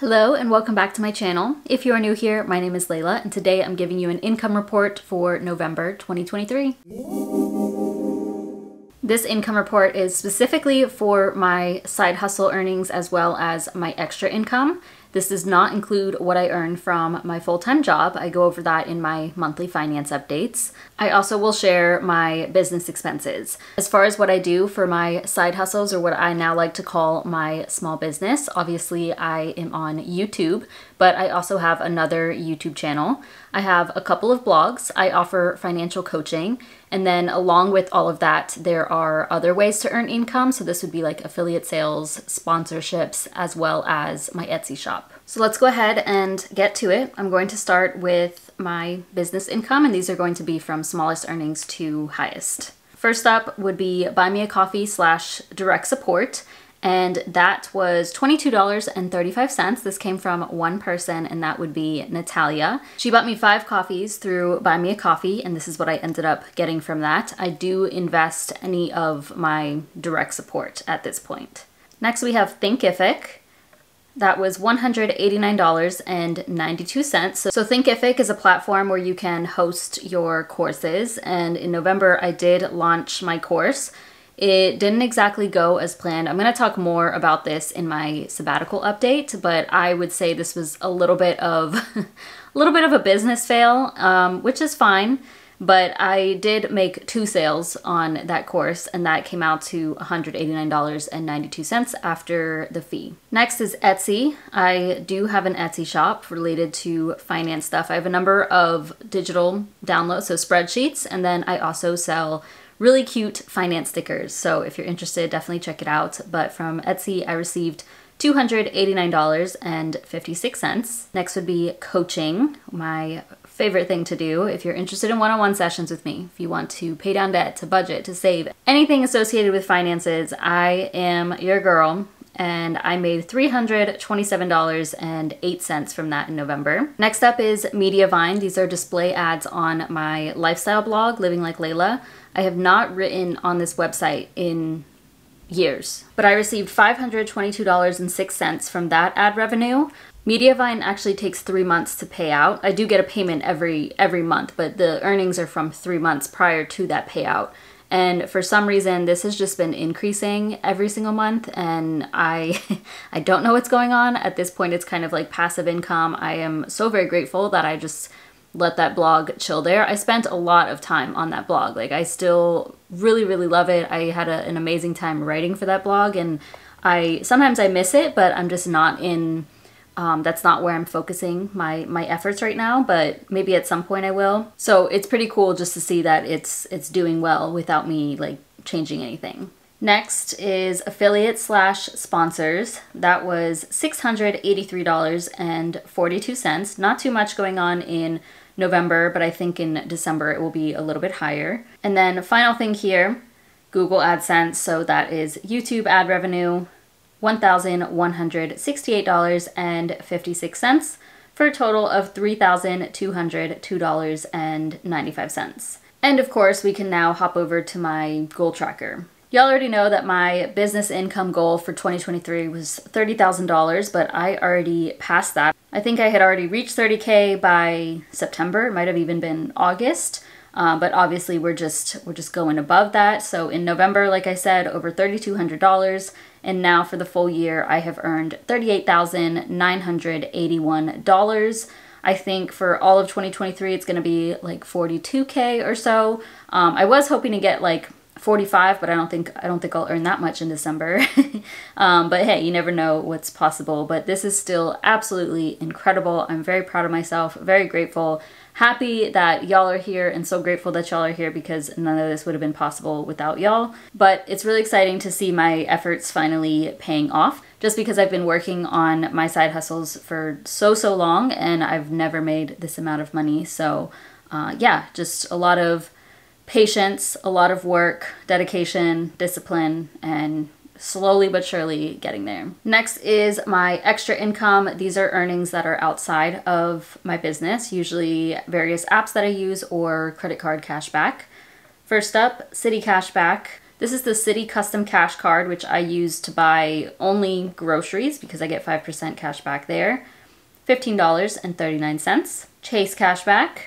Hello and welcome back to my channel. If you are new here, my name is Layla and today I'm giving you an income report for November 2023. This income report is specifically for my side hustle earnings as well as my extra income. This does not include what I earn from my full-time job. I go over that in my monthly finance updates. I also will share my business expenses. As far as what I do for my side hustles, or what I now like to call my small business, obviously I am on YouTube, but I also have another YouTube channel. I have a couple of blogs. I offer financial coaching, and then along with all of that, there are other ways to earn income. So this would be like affiliate sales, sponsorships, as well as my Etsy shop. So let's go ahead and get to it. I'm going to start with my business income, and these are going to be from smallest earnings to highest. First up would be Buy Me a Coffee / direct support. And that was $22.35. This came from one person, and that would be Natalia. She bought me 5 coffees through Buy Me a Coffee, and this is what I ended up getting from that. I do invest any of my direct support at this point. Next, we have Thinkific. That was $189.92. So Thinkific is a platform where you can host your courses, and in November I did launch my course. It didn't exactly go as planned. I'm going to talk more about this in my sabbatical update, but I would say this was a little bit of a business fail, which is fine. But I did make 2 sales on that course, and that came out to $189.92 after the fee. Next is Etsy. I do have an Etsy shop related to finance stuff. I have a number of digital downloads, so spreadsheets, and then I also sell really cute finance stickers. So if you're interested, definitely check it out. But from Etsy, I received $289.56. Next would be coaching, my favorite thing to do if you're interested in one-on-one sessions with me. If you want to pay down debt, to budget, to save, anything associated with finances, I am your girl. And I made $327.08 from that in November. Next up is Mediavine. These are display ads on my lifestyle blog, Living Like Layla. I have not written on this website in years, but I received $522.06 from that ad revenue. Mediavine actually takes 3 months to pay out. I do get a payment every month, but the earnings are from 3 months prior to that payout. And for some reason, this has just been increasing every single month, and I don't know what's going on. At this point, it's kind of like passive income. I am so very grateful that I just let that blog chill there. I spent a lot of time on that blog. Like, I still really, really love it. I had an amazing time writing for that blog, and sometimes I miss it, but I'm just not in, that's not where I'm focusing my efforts right now, but maybe at some point I will. So it's pretty cool just to see that it's doing well without me like changing anything. Next is affiliate / sponsors. That was $683.42. Not too much going on in November, but I think in December it will be a little bit higher. And then final thing here, Google AdSense. So that is YouTube ad revenue, $1,168.56 for a total of $3,202.95. And of course, we can now hop over to my goal tracker. Y'all already know that my business income goal for 2023 was $30,000, but I already passed that. I think I had already reached 30K by September. It might have even been August, but obviously we're just going above that. So in November, like I said, over $3,200, and now for the full year, I have earned $38,981. I think for all of 2023, it's going to be like 42K or so. I was hoping to get like 45, but I don't think I'll earn that much in December. But hey, you never know what's possible. But this is still absolutely incredible. I'm very proud of myself, very grateful, happy that y'all are here, and so grateful that y'all are here because none of this would have been possible without y'all. But it's really exciting to see my efforts finally paying off, just because I've been working on my side hustles for so long, and I've never made this amount of money. So yeah, just a lot of patience, a lot of work, dedication, discipline, and slowly but surely getting there. Next is my extra income. These are earnings that are outside of my business, usually various apps that I use or credit card cashback. First up, Citi Cashback. This is the City Custom Cash Card, which I use to buy only groceries because I get 5% cash back there. $15.39. Chase Cashback,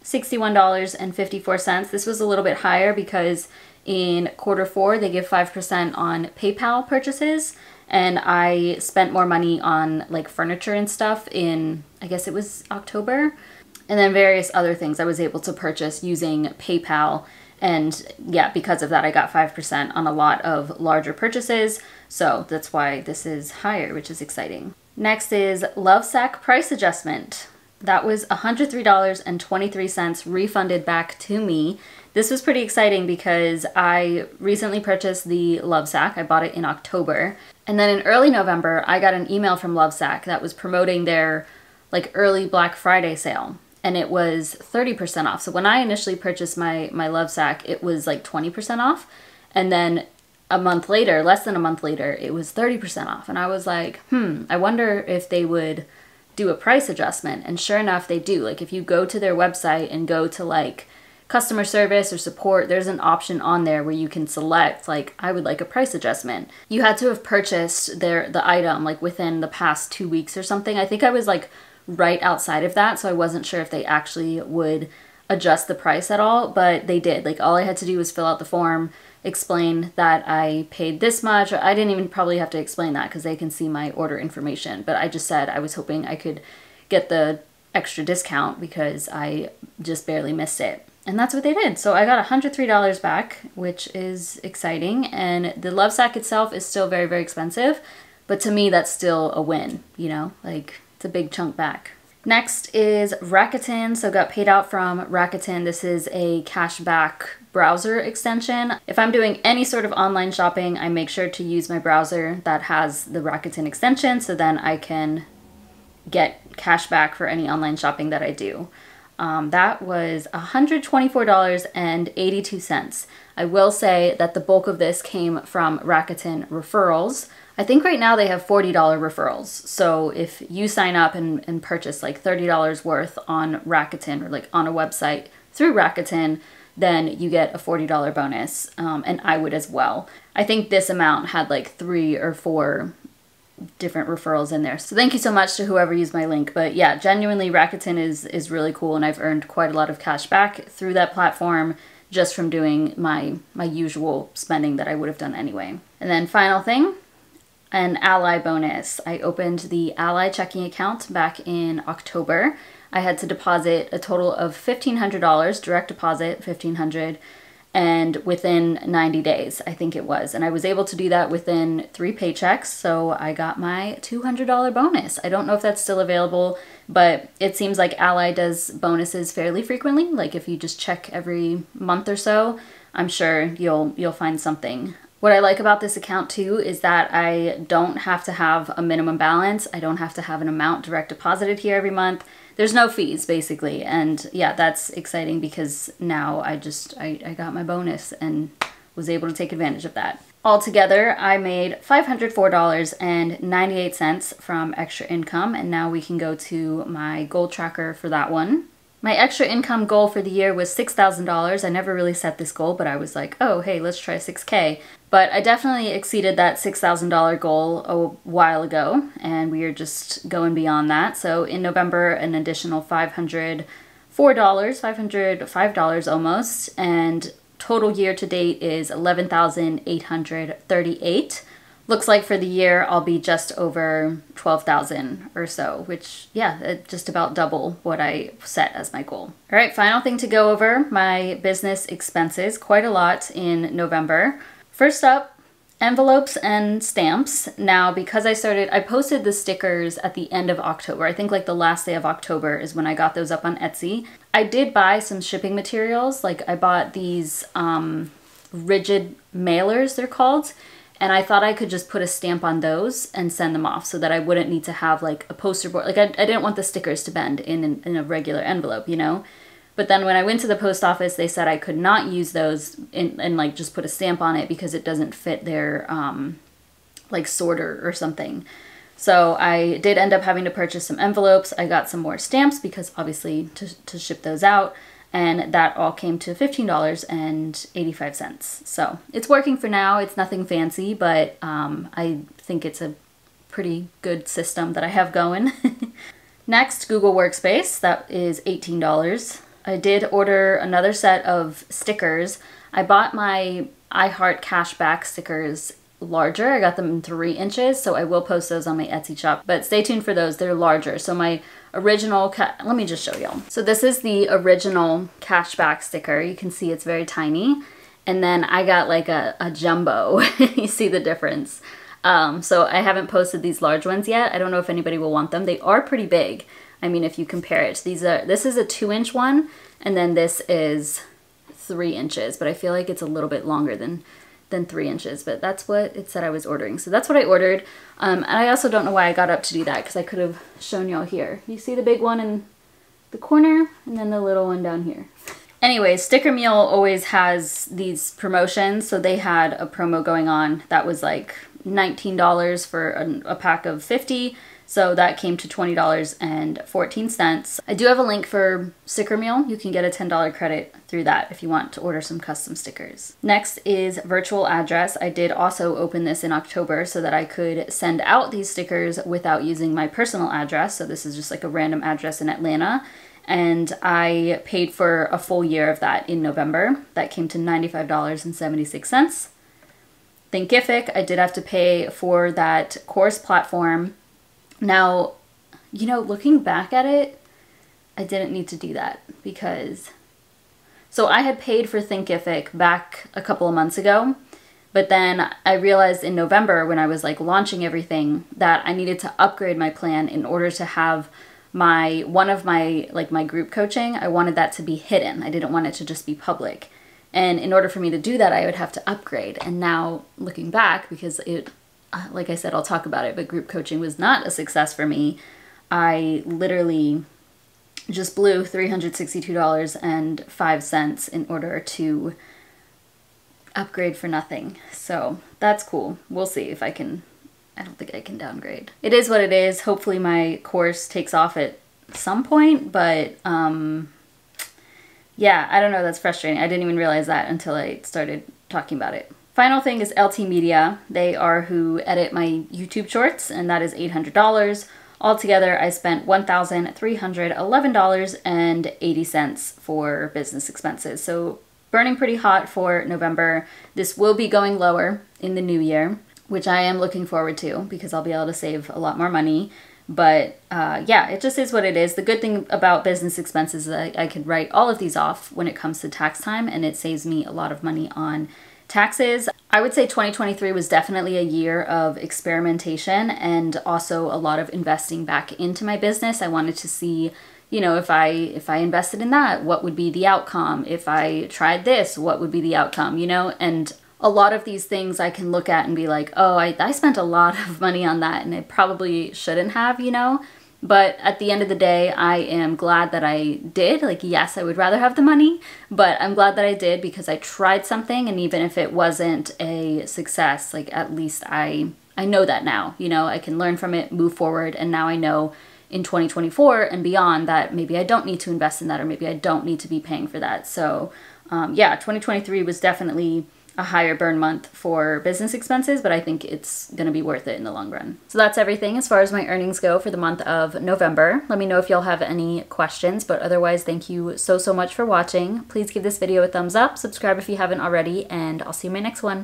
$61.54. This was a little bit higher because in Q4 they give 5% on PayPal purchases, and I spent more money on like furniture and stuff in, I guess it was October, and then various other things I was able to purchase using PayPal. And yeah, because of that, I got 5% on a lot of larger purchases. So that's why this is higher, which is exciting. Next is Lovesac price adjustment. That was $103.23 refunded back to me. This was pretty exciting because I recently purchased the Lovesac. I bought it in October. And then in early November, I got an email from Lovesac that was promoting their like early Black Friday sale. And it was 30% off. So when I initially purchased my Lovesac, it was like 20% off. And then a month later, less than a month later, it was 30% off. And I was like, I wonder if they would do a price adjustment. And sure enough, they do. Like if you go to their website and go to like customer service or support, there's an option on there where you can select like, I would like a price adjustment. You had to have purchased the item like within the past 2 weeks or something. I think I was like right outside of that, so I wasn't sure if they actually would adjust the price at all, but they did. Like all I had to do was fill out the form, explain that I paid this much. I didn't even probably have to explain that because they can see my order information, but I just said I was hoping I could get the extra discount because I just barely missed it. And that's what they did. So I got $103 back, which is exciting. And the Lovesac itself is still very, very expensive, but to me that's still a win, you know, like it's a big chunk back. Next is Rakuten. So got paid out from Rakuten. This is a cashback browser extension. If I'm doing any sort of online shopping, I make sure to use my browser that has the Rakuten extension, so then I can get cash back for any online shopping that I do. That was $124.82. I will say that the bulk of this came from Rakuten referrals. I think right now they have $40 referrals. So if you sign up and purchase like $30 worth on Rakuten or like on a website through Rakuten, then you get a $40 bonus. And I would as well. I think this amount had like 3 or 4 different referrals in there. So thank you so much to whoever used my link. But yeah, genuinely Rakuten is really cool, and I've earned quite a lot of cash back through that platform just from doing my usual spending that I would have done anyway. And then final thing, an Ally bonus. I opened the Ally checking account back in October. I had to deposit a total of $1,500, direct deposit, $1,500, and within 90 days, I think it was. And I was able to do that within 3 paychecks, so I got my $200 bonus. I don't know if that's still available, but it seems like Ally does bonuses fairly frequently. Like if you just check every month or so, I'm sure you'll find something. What I like about this account too is that I don't have to have a minimum balance. I don't have to have an amount direct deposited here every month. There's no fees basically. And yeah, that's exciting because now I got my bonus and was able to take advantage of that. Altogether, I made $504.98 from extra income, and now we can go to my goal tracker for that one. My extra income goal for the year was $6,000. I never really set this goal, but I was like, oh, hey, let's try 6K. But I definitely exceeded that $6,000 goal a while ago, and we are just going beyond that. So in November, an additional $505 almost, and total year to date is $11,838. Looks like for the year, I'll be just over 12,000 or so, which, yeah, just about double what I set as my goal. All right, final thing to go over, my business expenses, quite a lot in November. First up, envelopes and stamps. Now, because I posted the stickers at the end of October. I think like the last day of October is when I got those up on Etsy. I did buy some shipping materials. Like I bought these rigid mailers, they're called. And I thought I could just put a stamp on those and send them off so that I wouldn't need to have like a poster board. Like I didn't want the stickers to bend in a regular envelope, you know? But then when I went to the post office, they said I could not use those and like just put a stamp on it because it doesn't fit their like sorter or something. So I did end up having to purchase some envelopes. I got some more stamps because obviously to ship those out. and that all came to $15.85. So it's working for now. It's nothing fancy, but I think it's a pretty good system that I have going. Next, Google Workspace. That is $18. I did order another set of stickers. I bought my I Heart Cashback stickers larger. I got them in 3 inches, so I will post those on my Etsy shop, but stay tuned for those. They're larger. So my original, let me just show y'all. So this is the original cashback sticker. You can see it's very tiny. And then I got like a jumbo. You see the difference. So I haven't posted these large ones yet. I don't know if anybody will want them. They are pretty big. I mean, if you compare it, this is a 2-inch one, and then this is 3 inches, but I feel like it's a little bit longer than 3 inches, but that's what it said I was ordering. So that's what I ordered. And I also don't know why I got up to do that, because I could have shown y'all here. You see the big one in the corner and then the little one down here. Anyway, Sticker Meal always has these promotions. So they had a promo going on that was like $19 for a pack of 50. So that came to $20.14. I do have a link for Sticker Meal. You can get a $10 credit through that if you want to order some custom stickers. Next is Virtual Address. I did also open this in October so that I could send out these stickers without using my personal address. So this is just like a random address in Atlanta. And I paid for a full year of that in November. That came to $95.76. Thinkific, I did have to pay for that course platform. Now, you know, looking back at it, I didn't need to do that because, so I had paid for Thinkific back a couple of months ago, but then I realized in November when I was like launching everything that I needed to upgrade my plan in order to have one of my group coaching. I wanted that to be hidden. I didn't want it to just be public. And in order for me to do that, I would have to upgrade. And now looking back, because like I said, I'll talk about it, but group coaching was not a success for me. I literally just blew $362.05 in order to upgrade for nothing. So that's cool. We'll see if I can. I don't think I can downgrade. It is what it is. Hopefully my course takes off at some point, but yeah, I don't know. That's frustrating. I didn't even realize that until I started talking about it. Final thing is LT Media. They are who edit my YouTube shorts, and that is $800. Altogether, I spent $1,311.80 for business expenses. So burning pretty hot for November. This will be going lower in the new year, which I am looking forward to because I'll be able to save a lot more money. But yeah, it just is what it is. The good thing about business expenses is that I could write all of these off when it comes to tax time, and it saves me a lot of money on taxes. I would say 2023 was definitely a year of experimentation and also a lot of investing back into my business. I wanted to see, you know, if I invested in that, what would be the outcome? If I tried this, what would be the outcome, you know? And a lot of these things I can look at and be like, oh, I spent a lot of money on that and I probably shouldn't have, you know? But at the end of the day, I am glad that I did. Like, yes, I would rather have the money, but I'm glad that I did because I tried something, and even if it wasn't a success, like at least I know that now, you know, I can learn from it, move forward, and now I know in 2024 and beyond that maybe I don't need to invest in that, or maybe I don't need to be paying for that. So yeah, 2023 was definitely a higher burn month for business expenses, but I think it's going to be worth it in the long run. So that's everything as far as my earnings go for the month of November. Let me know if y'all have any questions, but otherwise, thank you so much for watching. Please give this video a thumbs up, subscribe if you haven't already, and I'll see you in my next one.